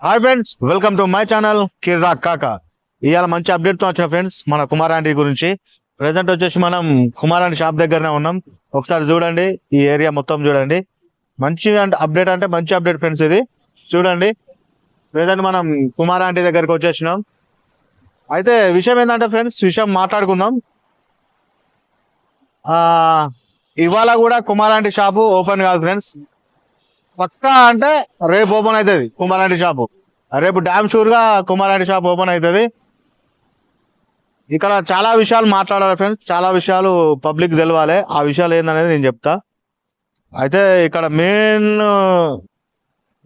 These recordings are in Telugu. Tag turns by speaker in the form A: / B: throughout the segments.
A: Hi friends, welcome to my channel Kirra Kaka. ఇవాళ మంచి అప్డేట్ తో వచ్చిన ఫ్రెండ్స్ మన కుమార్ ఆంటీ గురించి. ప్రెసెంట్ వచ్చేసి మనం కుమార్ ఆంటీ షాప్ దగ్గరనే ఉన్నాం. ఒకసారి చూడండి, ఈ ఏరియా మొత్తం చూడండి. మంచి అప్డేట్ అంటే మంచి అప్డేట్ ఫ్రెండ్స్. ఇది చూడండి, ప్రెసెంట్ మనం కుమార్ ఆంటీ దగ్గరికి వచ్చేసినాం. అయితే విషయం ఏంటంటే ఫ్రెండ్స్, విషయం మాట్లాడుకుందాం. ఆ ఇవాళ కూడా కుమార్ ఆంటీ షాపు ఓపెన్ కాదు ఫ్రెండ్స్. పక్కా అంటే రేపు ఓపెన్ అవుతుంది కుమారాంటి షాపు. రేపు డ్యామ్ షూర్ గా కుమారాంటి షాప్ ఓపెన్ అవుతుంది. ఇక్కడ చాలా విషయాలు మాట్లాడాలి ఫ్రెండ్స్, చాలా విషయాలు పబ్లిక్ తెలవాలి. ఆ విషయాలు ఏందనేది నేను చెప్తా. అయితే ఇక్కడ మెయిన్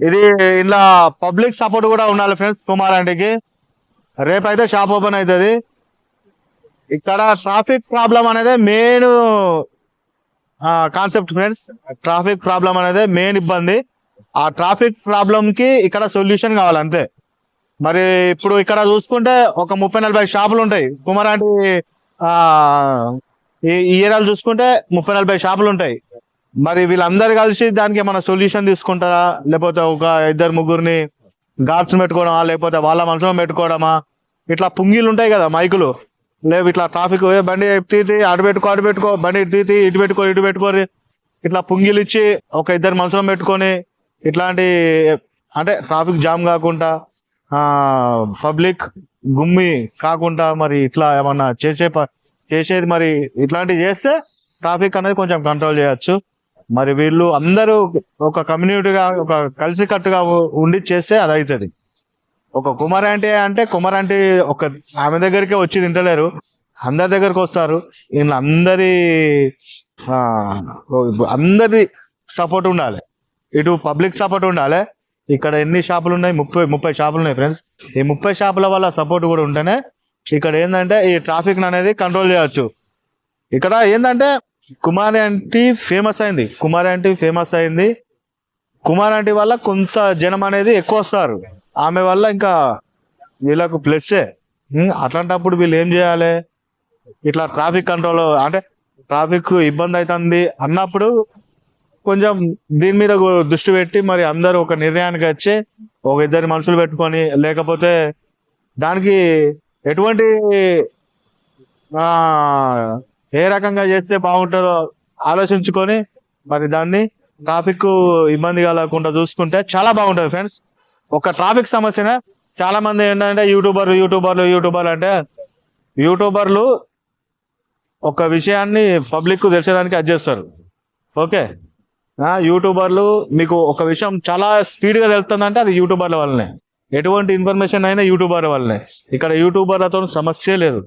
A: ఇది ఇలా పబ్లిక్ సపోర్ట్ కూడా ఉండాలి ఫ్రెండ్స్. కుమారాంటికి రేపైతే షాప్ ఓపెన్ అవుతుంది. ఇక్కడ ట్రాఫిక్ ప్రాబ్లం అనేది main concept friends. Traffic problem అనేది మెయిన్ ఇబ్బంది. ఆ ట్రాఫిక్ ప్రాబ్లం కి ఇక్కడ సొల్యూషన్ కావాలి అంతే. మరి ఇప్పుడు ఇక్కడ చూసుకుంటే ఒక 30-40 షాపులు ఉంటాయి కుమారాంటి. ఆ ఈ ఏరియాలు చూసుకుంటే 30-40 షాపులు ఉంటాయి. మరి వీళ్ళందరూ కలిసి దానికి ఏమైనా సొల్యూషన్ తీసుకుంటారా, లేకపోతే ఒక 2-3 గార్డ్స్ పెట్టుకోవడమా, లేకపోతే వాళ్ళ మనసులో పెట్టుకోవడమా? ఇట్లా పుంగిలు ఉంటాయి కదా మైకులు, లేవు ఇట్లా ట్రాఫిక్ బండి తీతి అటు పెట్టుకో, బండి తీతి ఇటు పెట్టుకోరు, ఇట్లా పుంగిలు ఇచ్చి ఒక 2 మనుషులను పెట్టుకొని ఇట్లాంటి అంటే ట్రాఫిక్ జామ్ కాకుండా, పబ్లిక్ గుమ్మి కాకుండా మరి ఇట్లా ఏమన్నా చేసేది మరి ఇట్లాంటివి చేస్తే ట్రాఫిక్ అనేది కొంచెం కంట్రోల్ చేయొచ్చు. మరి వీళ్ళు అందరూ ఒక కమ్యూనిటీగా ఒక కలిసికట్టుగా ఉండి చేస్తే అది అవుతుంది. ఒక కుమారాంటి అంటే కుమారాంటి ఒక ఆమె దగ్గరికే వచ్చి తింటలేరు, అందరి దగ్గరకు వస్తారు. వీళ్ళు అందరి సపోర్ట్ ఉండాలి, ఇటు పబ్లిక్ సపోర్ట్ ఉండాలి. ఇక్కడ ఎన్ని షాపులు ఉన్నాయి? 30 షాపులు ఉన్నాయి ఫ్రెండ్స్. ఈ 30 షాపుల వల్ల సపోర్ట్ కూడా ఉంటేనే ఇక్కడ ఏంటంటే ఈ ట్రాఫిక్ అనేది కంట్రోల్ చేయవచ్చు. ఇక్కడ ఏంటంటే కుమార్ ఆంటీ ఫేమస్ అయింది. కుమార్ ఆంటీ వల్ల కొంత జనం అనేది ఎక్కువ వస్తారు. ఆమె వల్ల ఇంకా వీళ్ళకు ప్లస్సే. అట్లాంటప్పుడు వీళ్ళు ఏం చేయాలి? ఇట్లా ట్రాఫిక్ కంట్రోల్ అంటే ట్రాఫిక్ ఇబ్బంది అవుతుంది అన్నప్పుడు కొంచెం దీని మీద దృష్టి పెట్టి మరి అందరూ ఒక నిర్ణయానికి వచ్చి ఒక 2 మనుషులు పెట్టుకొని, లేకపోతే దానికి ఎటువంటి ఏ రకంగా చేస్తే బాగుంటుందో ఆలోచించుకొని మరి దాన్ని ట్రాఫిక్ ఇబ్బంది కలగకుండా చూసుకుంటే చాలా బాగుంటుంది ఫ్రెండ్స్. ఒక ట్రాఫిక్ సమస్యనే చాలా మంది ఏంటంటే యూట్యూబర్లు అంటే యూట్యూబర్లు ఒక విషయాన్ని పబ్లిక్ తెలిసేదానికి అది చేస్తారు. ఓకే, యూట్యూబర్లు మీకు ఒక విషయం చాలా స్పీడ్ గా తెలుస్తుందంటే అది యూట్యూబర్ల వల్లనే. ఎటువంటి ఇన్ఫర్మేషన్ అయినా యూట్యూబర్ వల్లనే. ఇక్కడ యూట్యూబర్లతో సమస్య లేదు.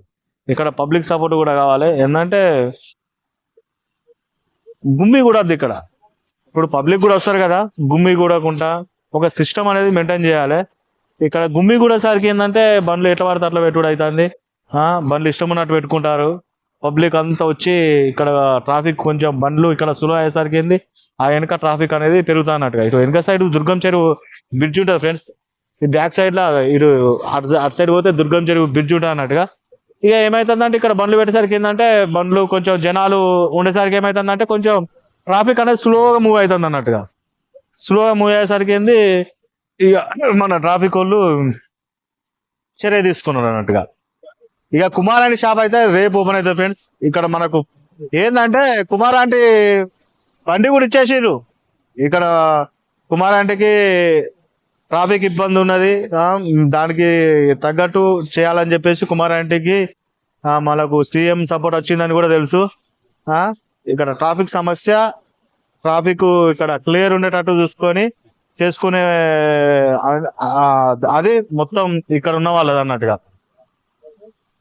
A: ఇక్కడ పబ్లిక్ సపోర్ట్ కూడా కావాలి. ఏంటంటే గుమ్మి కూడా ఉంది ఇక్కడ. ఇప్పుడు పబ్లిక్ కూడా వస్తారు కదా, గుమ్మి కూడకుండా ఒక సిస్టమ్ అనేది మెయింటైన్ చేయాలి. ఇక్కడ గుమ్మి కూడా సరికి ఏంటంటే బండ్లు ఎట్లా పడితే అట్లా పెట్టుడు అవుతుంది. బండ్లు ఇష్టం ఉన్నట్టు పెట్టుకుంటారు. పబ్లిక్ అంతా వచ్చి ఇక్కడ ట్రాఫిక్ కొంచెం బండ్లు ఇక్కడ స్లో అయ్యేసరికి ఏంది ఆ వెనక ట్రాఫిక్ అనేది పెరుగుతా అన్నట్టుగా. ఇటు వెనక సైడ్ దుర్గం చెరువు బ్రిడ్జ్ ఉంటుంది ఫ్రెండ్స్. ఈ బ్యాక్ సైడ్ లా ఇటు అటు సైడ్ పోతే దుర్గం చెరువు బ్రిడ్జ్ ఉంటుంది అన్నట్టుగా. ఇక ఏమైతుందంటే ఇక్కడ బండ్లు పెట్టేసరికి ఏంటంటే బండ్లు కొంచెం జనాలు ఉండేసరికి ఏమైతుందంటే కొంచెం ట్రాఫిక్ అనేది స్లోగా మూవ్ అవుతుంది అన్నట్టుగా. స్లోగా మూవ్ అయ్యేసరికి ఏంది ఇక మన ట్రాఫిక్ వాళ్ళు చర్య తీసుకున్నారు అన్నట్టుగా. ఇక కుమార్ ఆంటీ షాప్ అయితే రేపు ఓపెన్ అవుతుంది ఫ్రెండ్స్. ఇక్కడ మనకు ఏంటంటే కుమార్ ఆంటీ బండి కూడా ఇచ్చేసిర్రు. ఇక్కడ కుమార్ ఆంటీకి ట్రాఫిక్ ఇబ్బంది ఉన్నది, దానికి తగ్గట్టు చేయాలని చెప్పేసి కుమార్ ఆంటీకి మనకు సీఎం సపోర్ట్ వచ్చిందని కూడా తెలుసు. ఇక్కడ ట్రాఫిక్ సమస్య, ట్రాఫిక్ ఇక్కడ క్లియర్ ఉండేటట్టు చూసుకొని చేసుకునే అది మొత్తం ఇక్కడ ఉన్న వాళ్ళది అన్నట్టుగా.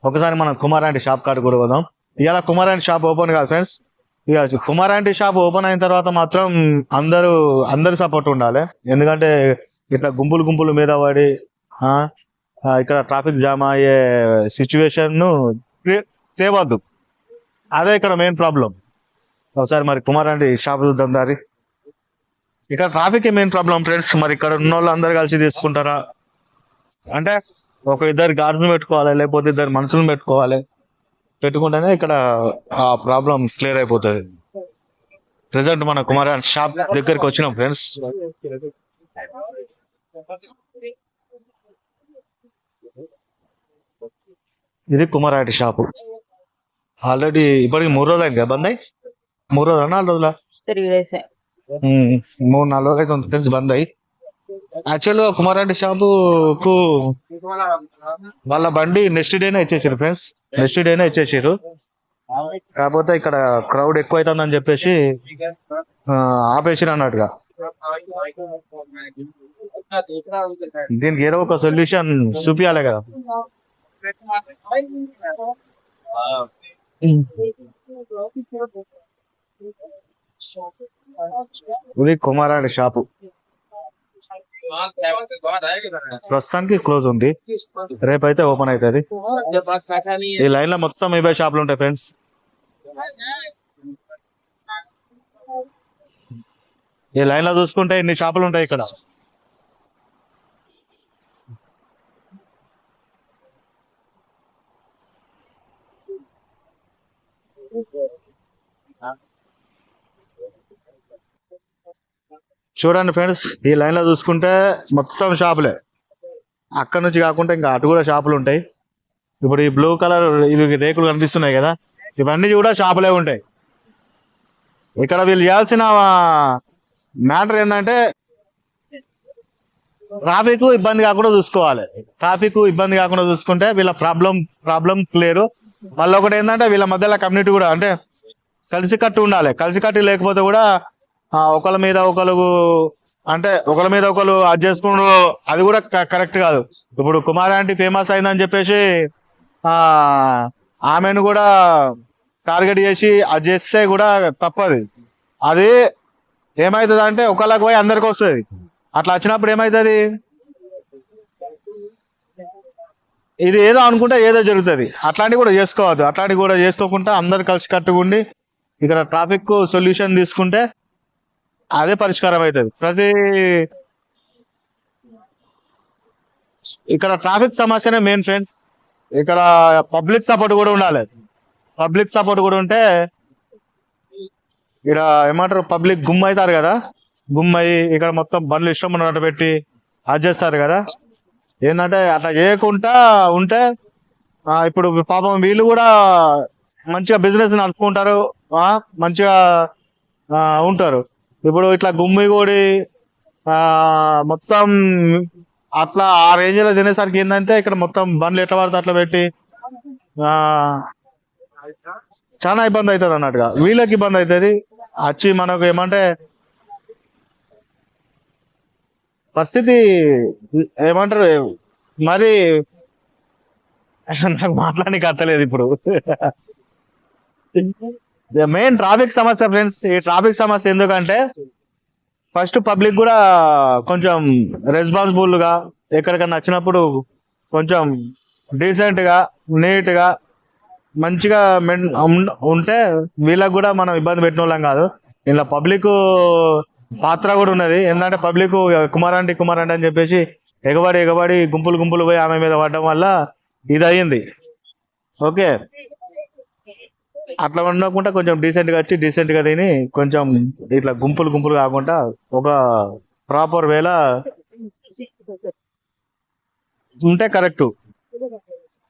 A: ఒకసారి మనం కుమార్ ఆంటీ షాప్ కాడ కూడా పోదాం. ఇవాళ కుమార్ ఆంటీ షాప్ ఓపెన్ కాదు ఫ్రెండ్స్. ఇక కుమార్ ఆంటీ షాప్ ఓపెన్ అయిన తర్వాత మాత్రం అందరి సపోర్ట్ ఉండాలి. ఎందుకంటే ఇట్లా గుంపులు మీద పడి ఇక్కడ ట్రాఫిక్ జామ్ అయ్యే సిచ్యువేషన్ తేవద్దు. అదే ఇక్కడ మెయిన్ ప్రాబ్లం. ఒకసారి మరి కుమార్ ఆంటీ షాప్ చూద్దాం దారి. ఇక్కడ ట్రాఫిక్ మెయిన్ ప్రాబ్లం ఫ్రెండ్స్. మరి ఇక్కడ ఉన్న వాళ్ళు అందరు కలిసి తీసుకుంటారా అంటే ఒక 2 గార్డ్స్ పెట్టుకోవాలి, లేకపోతే 2 మనుషులను పెట్టుకుంటేనే ఇక్కడ ఆ ప్రాబ్లం క్లియర్ అయిపోతుంది. ప్రెసెంట్ మన కుమార్ షాప్ దగ్గరికి వచ్చినాం ఫ్రెండ్స్. ఇది కుమారాటి షాపు. ఆల్రెడీ ఇప్పటికి 3 రోజులు అయింది కదా బంద్ అయ్యి. 3 రోజులు 4 రోజుల
B: 3 days.
A: 3-4 రోజులు అయితే ఉంది ఫ్రెండ్స్ బంద్ అయ్యి. యాక్చువల్గా కుమారాటి షాపుకు వాళ్ళ బండి నెక్స్ట్ డేనే ఇచ్చేసారు ఫ్రెండ్స్. నెక్స్ట్ డేనే ఇచ్చేసారు. కాకపోతే ఇక్కడ క్రౌడ్ ఎక్కువ అవుతుందని చెప్పేసి ఆపేసిరు అన్నట్టుగా. దీనికి ఏదో ఒక సొల్యూషన్ చూపించాలి కదా. ఇది కుమారాడి షాపు ప్రస్తుతానికి క్లోజ్ ఉంది. రేపైతే ఓపెన్ అవుతుంది. ఈ లైన్ లో మొత్తం 50 షాపులు ఉంటాయి ఫ్రెండ్స్. ఈ లైన్ లో చూసుకుంటే ఇన్ని షాపులు ఉంటాయి ఇక్కడ. చూడండి ఫ్రెండ్స్, ఈ లైన్ లో చూసుకుంటే మొత్తం షాపులే. అక్కడ నుంచి కాకుండా ఇంకా అటు కూడా షాపులు ఉంటాయి. ఇప్పుడు ఈ బ్లూ కలర్ ఇవి రేకులు కనిపిస్తున్నాయి కదా, ఇవన్నీ కూడా షాపులే ఉంటాయి. ఇక్కడ వీళ్ళు చేయాల్సిన మ్యాటర్ ఏంటంటే ట్రాఫిక్ ఇబ్బంది కాకుండా చూసుకోవాలి. ట్రాఫిక్ ఇబ్బంది కాకుండా చూసుకుంటే వీళ్ళ ప్రాబ్లం క్లియర్. మళ్ళీ ఒకటి ఏంటంటే వీళ్ళ మధ్యలో కమ్యూనిటీ కూడా అంటే కలిసికట్టు ఉండాలి. కలిసికట్టు లేకపోతే కూడా ఒకళ్ళ మీద ఒకళ్ళు అది చేసుకుని అది కూడా కరెక్ట్ కాదు. ఇప్పుడు కుమార్ ఆంటీ ఫేమస్ అయిందని చెప్పేసి ఆమెను కూడా టార్గెట్ చేసి అది చేస్తే కూడా తప్పది. అది ఏమవుతుంది అంటే ఒకళ్ళకి పోయి అందరికి వస్తుంది. అట్లా వచ్చినప్పుడు ఏమవుతుంది, ఇది ఏదో అనుకుంటే ఏదో జరుగుతుంది. అట్లాంటివి కూడా చేసుకోవద్దు. అట్లాంటివి కూడా చేసుకోకుండా అందరు కలిసి కట్టుకుండి ఇక్కడ ట్రాఫిక్ సొల్యూషన్ తీసుకుంటే అదే పరిష్కారం అవుతుంది. ఇక్కడ ట్రాఫిక్ సమస్యనే మెయిన్ ఫ్రెండ్స్. ఇక్కడ పబ్లిక్ సపోర్ట్ కూడా ఉండాలి. పబ్లిక్ సపోర్ట్ కూడా ఉంటే ఇక్కడ ఏమంటారు, పబ్లిక్ గుమ్ అవుతారు కదా, గుమ్ అయ్యి ఇక్కడ మొత్తం బండ్లు ఇష్టం ఉన్నట్టు పెట్టి అది చేస్తారు కదా. ఏంటంటే అట్లా చేయకుండా ఉంటే ఇప్పుడు పాపం వీళ్ళు కూడా మంచిగా బిజినెస్ నడుపుకుంటారు, మంచిగా ఉంటారు. ఇప్పుడు ఇట్లా గుమ్మి కూడా మొత్తం అట్లా ఆ రేంజ్ లో తినేసరికి ఏంటంటే ఇక్కడ మొత్తం బండ్లు ఎట్లా పడితే అట్లా పెట్టి చాలా ఇబ్బంది అవుతుంది అన్నట్టుగా. వీళ్ళకి ఇబ్బంది అవుతుంది. వచ్చి మనకు ఏమంటే పరిస్థితి ఏమంటారు మరి నాకు మాట్లాడానికి అర్థలేదు ఇప్పుడు. మెయిన్ ట్రాఫిక్ సమస్య ఫ్రెండ్స్. ఈ ట్రాఫిక్ సమస్య ఎందుకంటే ఫస్ట్ పబ్లిక్ కూడా కొంచెం రెస్పాన్సిబుల్ గా ఎక్కడికన్నా వచ్చినప్పుడు కొంచెం డీసెంట్ గా నీట్ గా మంచిగా ఉంటే వీళ్ళకి కూడా మనం ఇబ్బంది పెట్టిన వాళ్ళం కాదు. ఇలా పబ్లిక్ పాత్ర కూడా ఉన్నది. ఏంటంటే పబ్లిక్ కుమార్ ఆంటీ అని చెప్పేసి ఎగబడి గుంపులు పోయి ఆమె మీద పడడం వల్ల ఇది అయ్యింది. ఓకే, అట్లా ఉండకుండా కొంచెం డీసెంట్ గా వచ్చి డీసెంట్ గా తిని కొంచెం ఇట్లా గుంపులు కాకుండా ఒక ప్రాపర్ వేలా ఉంటే కరెక్ట్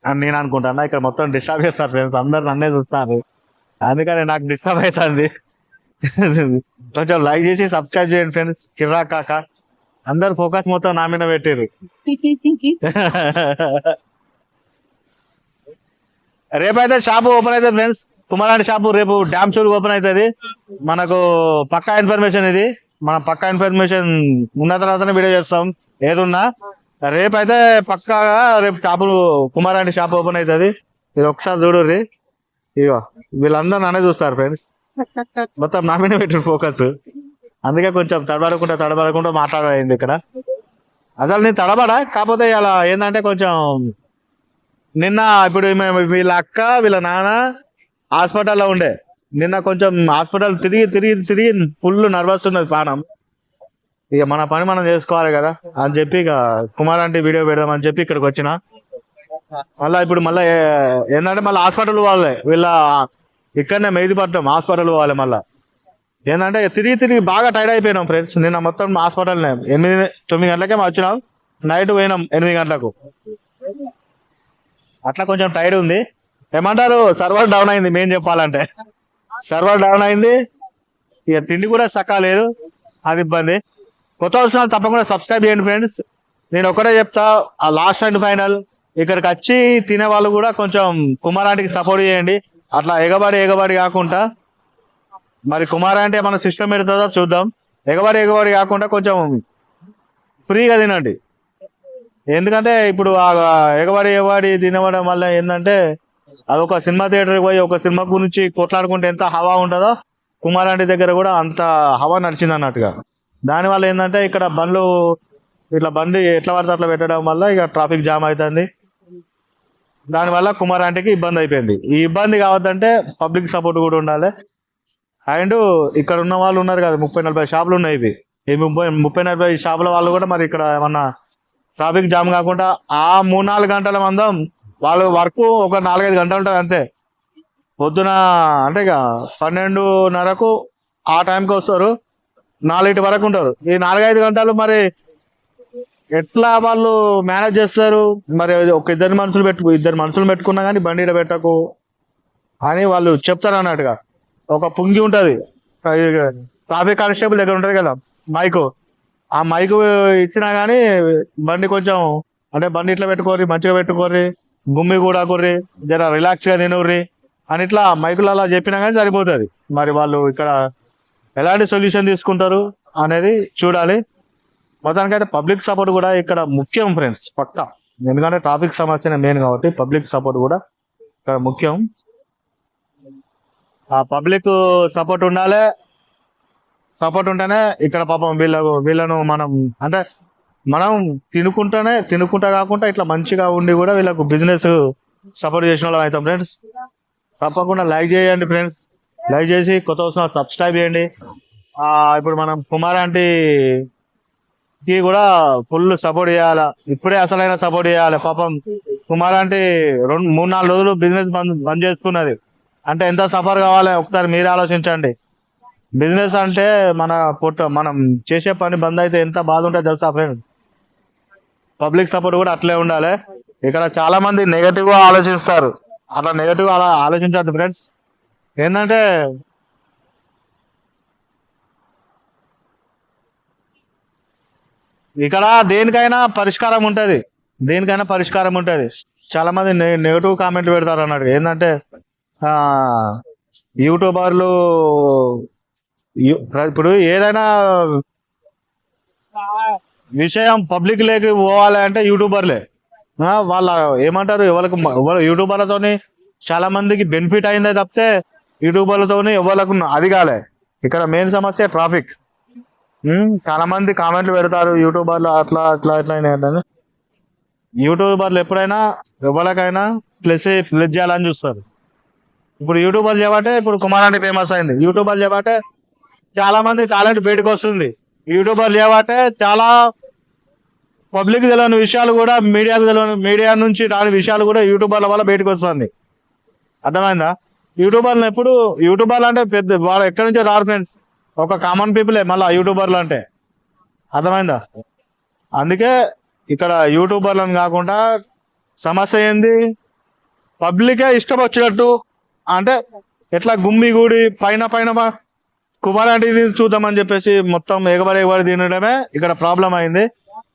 A: అని నేను అనుకుంటాను. ఇక్కడ మొత్తం డిస్టర్బ్ చేస్తారు ఫ్రెండ్స్, అందరు నన్నే చూస్తారు. అందుకని నాకు డిస్టర్బ్ అవుతుంది. కొంచెం లైక్ చేసి సబ్స్క్రైబ్ చేయండి ఫ్రెండ్స్. కిర్రా కాక అందరు ఫోకస్ మొత్తం నా మీద పెట్టారు. రేపైతే షాపు ఓపెన్ అవుతుంది ఫ్రెండ్స్. కుమారాంటి షాపు రేపు డ్యామ్ షూర్ ఓపెన్ అవుతుంది. మనకు పక్కా ఇన్ఫర్మేషన్ ఇది. మనం పక్కా ఇన్ఫర్మేషన్ ఉన్న తర్వాతనే వీడియో చేస్తాం ఏదున్నా. రేపైతే పక్కాగా రేపు కుమారాంటి షాప్ ఓపెన్ అవుతుంది. ఇది ఒకసారి చూడుర్రి. ఇగో వీళ్ళందరూ నన్నే చూస్తారు ఫ్రెండ్స్, మొత్తం నా మీద పెట్టారు ఫోకస్. అందుకే కొంచెం తడబడకుండా మాట్లాడైంది ఇక్కడ. అసలు నేను తడబడా, కాకపోతే ఇలా ఏంటంటే కొంచెం నిన్న ఇప్పుడు వీళ్ళ అక్క వీళ్ళ నాన్న హాస్పిటల్లో ఉండే. నిన్న కొంచెం హాస్పిటల్ తిరిగి ఫుల్ నర్వస్ ఉన్నది ప్రాణం. ఇక మన పని మనం చేసుకోవాలి కదా అని చెప్పి ఇక కుమార్ ఆంటీ వీడియో పెడదామని చెప్పి ఇక్కడికి వచ్చిన. ఇప్పుడు మళ్ళీ ఏంటంటే మళ్ళీ హాస్పిటల్ పోవాలి. వీళ్ళ ఇక్కడనే మెహదీపట్నం హాస్పిటల్ పోవాలి. మళ్ళీ ఏంటంటే తిరిగి బాగా టైర్డ్ అయిపోయినాం ఫ్రెండ్స్. నిన్న మొత్తం హాస్పిటల్నే 8-9 గంటలకే వచ్చినాం. నైట్ పోయినాం 8 గంటలకు. అట్లా కొంచెం టైర్ ఉంది. ఏమంటారు, సర్వర్ డౌన్ అయింది మెయిన్ చెప్పాలంటే. సర్వర్ డౌన్ అయింది, ఇక తిండి కూడా చక్కగా లేదు, అది ఇబ్బంది. కొత్త వచ్చిన వాళ్ళు తప్పకుండా సబ్స్క్రైబ్ చేయండి ఫ్రెండ్స్. నేను ఒకటే చెప్తా, ఆ లాస్ట్ అండ్ ఫైనల్ ఇక్కడికి వచ్చి తినే వాళ్ళు కూడా కొంచెం కుమారాంటికి సపోర్ట్ చేయండి. అట్లా ఎగబడి కాకుండా, మరి కుమారాంటి మన సిస్టమ్ పెడుతుందో చూద్దాం. ఎగబడి కాకుండా కొంచెం ఫ్రీగా తినండి. ఎందుకంటే ఇప్పుడు ఆ ఎగబడి తినవడం వల్ల ఏంటంటే, అదొక సినిమా థియేటర్కి పోయి ఒక సినిమా గురించి కొట్లాడుకుంటే ఎంత హవా ఉంటుందో, కుమారాంటి దగ్గర కూడా అంత హవా నడిచింది అన్నట్టుగా. దానివల్ల ఏంటంటే ఇక్కడ ఇట్లా బండి ఎట్లా పడితే అట్లా పెట్టడం వల్ల ఇక ట్రాఫిక్ జామ్ అవుతుంది. దానివల్ల కుమారాంటికి ఇబ్బంది అయిపోయింది. ఈ ఇబ్బంది కావద్దంటే పబ్లిక్ సపోర్ట్ కూడా ఉండాలి. అండ్ ఇక్కడ ఉన్న వాళ్ళు ఉన్నారు కదా, 30-40 షాపులు ఉన్నాయి. ఈ 30-40 షాపుల వాళ్ళు కూడా మరి ఇక్కడ ఏమన్నా ట్రాఫిక్ జామ్ కాకుండా ఆ 3-4 గంటల మందం వాళ్ళు వర్క్ ఒక 4-5 గంటలు ఉంటుంది అంతే. పొద్దున అంటే ఇక 12:30కు ఆ టైంకి వస్తారు, 4 వరకు ఉంటారు. ఈ 4-5 గంటలు మరి ఎట్లా వాళ్ళు మేనేజ్ చేస్తారు? మరి ఒక ఇద్దరు మనుషులు పెట్టుకున్నా కానీ బండి ఈడ పెట్టకు అని వాళ్ళు చెప్తారు అన్నట్టుగా. ఒక పుంగి ఉంటది, ట్రాఫిక్ కానిస్టేబుల్ దగ్గర ఉంటది కదా మైకు, ఆ మైకు ఇచ్చినా గానీ బండి కొంచెం అంటే బండి ఇట్లా పెట్టుకోరి, మంచిగా పెట్టుకోరి, గుమ్మి కూడా కొర్రి, జర రిలాక్స్ గా తినర్రి అని ఇట్లా మైకులు అలా చెప్పినా కానీ సరిపోతుంది. మరి వాళ్ళు ఇక్కడ ఎలాంటి సొల్యూషన్ తీసుకుంటారు అనేది చూడాలి. మొత్తానికైతే పబ్లిక్ సపోర్ట్ కూడా ఇక్కడ ముఖ్యం ఫ్రెండ్స్, పక్కా. ఎందుకంటే ట్రాఫిక్ సమస్యనే మెయిన్ కాబట్టి పబ్లిక్ సపోర్ట్ కూడా ఇక్కడ ముఖ్యం. ఆ పబ్లిక్ సపోర్ట్ ఉండాలి. సపోర్ట్ ఉంటేనే ఇక్కడ పాపం వీళ్ళను మనం తినుకుంటా కాకుండా ఇట్లా మంచిగా ఉండి కూడా వీళ్ళకు బిజినెస్ సపోర్ట్ చేసిన వాళ్ళం అవుతాం ఫ్రెండ్స్. తప్పకుండా లైక్ చేయండి ఫ్రెండ్స్, లైక్ చేసి కొత్త వస్తున్న సబ్స్క్రైబ్ చేయండి. ఇప్పుడు మనం కుమారాంటికి కూడా ఫుల్ సపోర్ట్ చేయాలి, ఇప్పుడే అసలైన సపోర్ట్ చేయాలి. పాపం కుమారాంటి 3-4 రోజులు బిజినెస్ బంద్ చేసుకున్నది అంటే ఎంత సఫర్ కావాలి ఒకసారి మీరే ఆలోచించండి. బిజినెస్ అంటే మనం చేసే పని బంద్ అయితే ఎంత బాధ ఉంటుంది తెలుసా ఫ్రెండ్స్. పబ్లిక్ సపోర్ట్ కూడా అట్లే ఉండాలి. ఇక్కడ చాలా మంది నెగటివ్ గా ఆలోచిస్తారు, అట్లా నెగటివ్ గా అలా ఆలోచించద్దు ఫ్రెండ్స్. ఏంటంటే ఇక్కడ దేనికైనా పరిష్కారం ఉంటది. చాలా మంది నెగటివ్ కామెంట్లు పెడతారు అన్నట్టు. ఏంటంటే యూట్యూబర్లు ఇప్పుడు ఏదైనా విషయం పబ్లిక్ లేకి పోవాలి అంటే యూట్యూబర్లే. వాళ్ళ ఏమంటారు, యూట్యూబర్లతోని చాలా మందికి బెనిఫిట్ అయిందే తప్పితే యూట్యూబర్లతోని ఎవరికి అది కాలే. ఇక్కడ మెయిన్ సమస్య ట్రాఫిక్. చాలా మంది కామెంట్లు పెడతారు యూట్యూబర్లు అట్లా అట్లా అట్లా అని. యూట్యూబర్లు ఎప్పుడైనా ఎవరికైనా ప్లస్ చేయాలని చూస్తారు. ఇప్పుడు యూట్యూబర్లు చేయబట్టే ఇప్పుడు కుమారాంటి ఫేమస్ అయింది. యూట్యూబర్లు చేయబట్టే చాలా మంది టాలెంట్ బయటకు వస్తుంది. యూట్యూబర్లు చేయబట్టే చాలా పబ్లిక్ తెలియని విషయాలు కూడా మీడియా నుంచి రాని విషయాలు కూడా యూట్యూబర్ల వల్ల బయటకు వస్తుంది. అర్థమైందా? యూట్యూబర్లు అంటే పెద్ద వాళ్ళు ఎక్కడి నుంచో రారు ఫ్రెండ్స్, ఒక కామన్ పీపులే మళ్ళీ యూట్యూబర్లు అంటే. అర్థమైందా? అందుకే ఇక్కడ యూట్యూబర్లను కాకుండా సమస్య ఏంది, పబ్లికే ఇష్టం వచ్చినట్టు అంటే ఎట్లా గుమ్మిగూడి పైన కుమారాంటి చూద్దామని చెప్పేసి మొత్తం ఎగబడి తినడమే ఇక్కడ ప్రాబ్లం అయింది.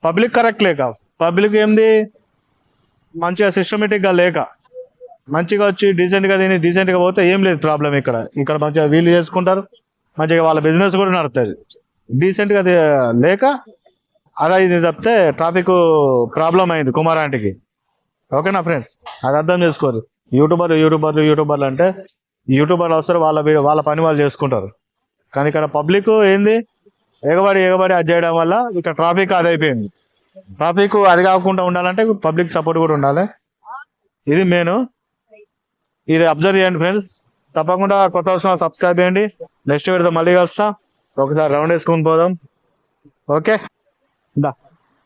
A: పబ్లిక్ కరెక్ట్ లేక, పబ్లిక్ ఏంది మంచిగా సిస్టమేటిక్ గా లేక, మంచిగా వచ్చి డీసెంట్ గా తిని డీసెంట్ గా పోతే ఏం లేదు ప్రాబ్లం. ఇక్కడ మంచిగా వీళ్ళు చేసుకుంటారు, మంచిగా వాళ్ళ బిజినెస్ కూడా నడుస్తుంది. డీసెంట్ గా లేక అలా ఇది తప్పితే ట్రాఫిక్ ప్రాబ్లం అయింది కుమారాంటికి. ఓకేనా ఫ్రెండ్స్, అది అర్థం చేసుకోరు. యూట్యూబర్లు అంటే యూట్యూబర్లు వస్తారు, వాళ్ళ పని వాళ్ళు చేసుకుంటారు. కానీ ఇక్కడ పబ్లిక్ ఏంది ఎగబడి అది చేయడం వల్ల ఇక్కడ ట్రాఫిక్ అది అయిపోయింది. ట్రాఫిక్ అది కాకుండా ఉండాలంటే పబ్లిక్ సపోర్ట్ కూడా ఉండాలి. ఇది మెయిన్, ఇది అబ్జర్వ్ చేయండి ఫ్రెండ్స్. తప్పకుండా కొత్త వస్తున్న సబ్స్క్రైబ్ చేయండి. నెక్స్ట్ వీడియోతో మళ్ళీ వస్తా, ఒకసారి రౌండ్ వేసుకొని పోదాం. ఓకే,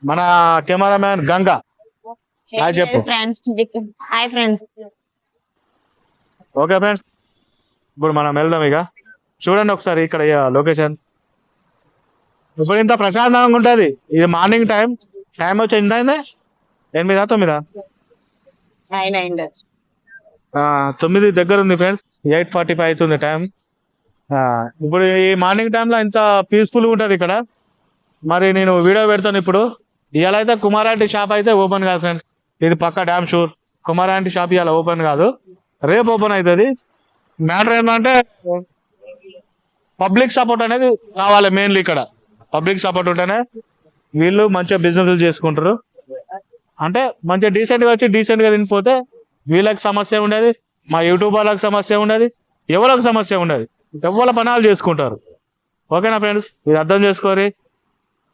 A: మన కెమెరామ్యాన్ గంగా హాయ్ చెప్పు. ఓకే ఫ్రెండ్స్, ఇప్పుడు మనం వెళ్దాం. ఇక చూడండి ఒకసారి ఇక్కడ లొకేషన్. ఇప్పుడు ఇంత ప్రశాంతంగా ఉంటుంది. ఇది మార్నింగ్ టైం వచ్చి ఎంత అయింది? 8-9
B: అయిండొచ్చు.
A: 9 దగ్గర ఉంది ఫ్రెండ్స్, 8:45 అవుతుంది టైం. ఇప్పుడు ఈ మార్నింగ్ టైంలో ఇంత పీస్ఫుల్గా ఉంటుంది ఇక్కడ. మరి నేను వీడియో పెడతాను ఇప్పుడు. ఇవాళ అయితే కుమారాంటి షాప్ అయితే ఓపెన్ కాదు ఫ్రెండ్స్, ఇది పక్క డ్యామ్ షూర్. కుమారాంటి షాప్ ఇవాళ ఓపెన్ కాదు, రేపు ఓపెన్ అవుతుంది. మ్యాటర్ ఏంటంటే పబ్లిక్ సపోర్ట్ అనేది కావాలి మెయిన్లీ. ఇక్కడ పబ్లిక్ సపోర్ట్ ఉంటేనే వీళ్ళు మంచిగా బిజినెస్ చేసుకుంటారు. అంటే మంచిగా డీసెంట్గా వచ్చి డీసెంట్గా తినిపోతే వీళ్ళకి సమస్య ఉండేది, మా యూట్యూబ్ వాళ్ళకి సమస్య ఉండేది, ఎవరికి సమస్య ఉండదు, ఎవరి పనాలు చేసుకుంటారు. ఓకేనా ఫ్రెండ్స్, ఇది అర్థం చేసుకోరి.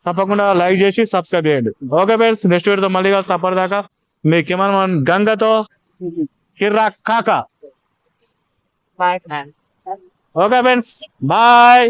A: తప్పకుండా లైక్ చేసి సబ్స్క్రైబ్ చేయండి. ఓకే ఫ్రెండ్స్, నెక్స్ట్ వీడియోతో మళ్ళీ కలిసి అప్పటిదాకా మీ కెమెరామన్ గంగతో కిర్రా కాకా.
B: Bye friends.
A: Okay friends, bye.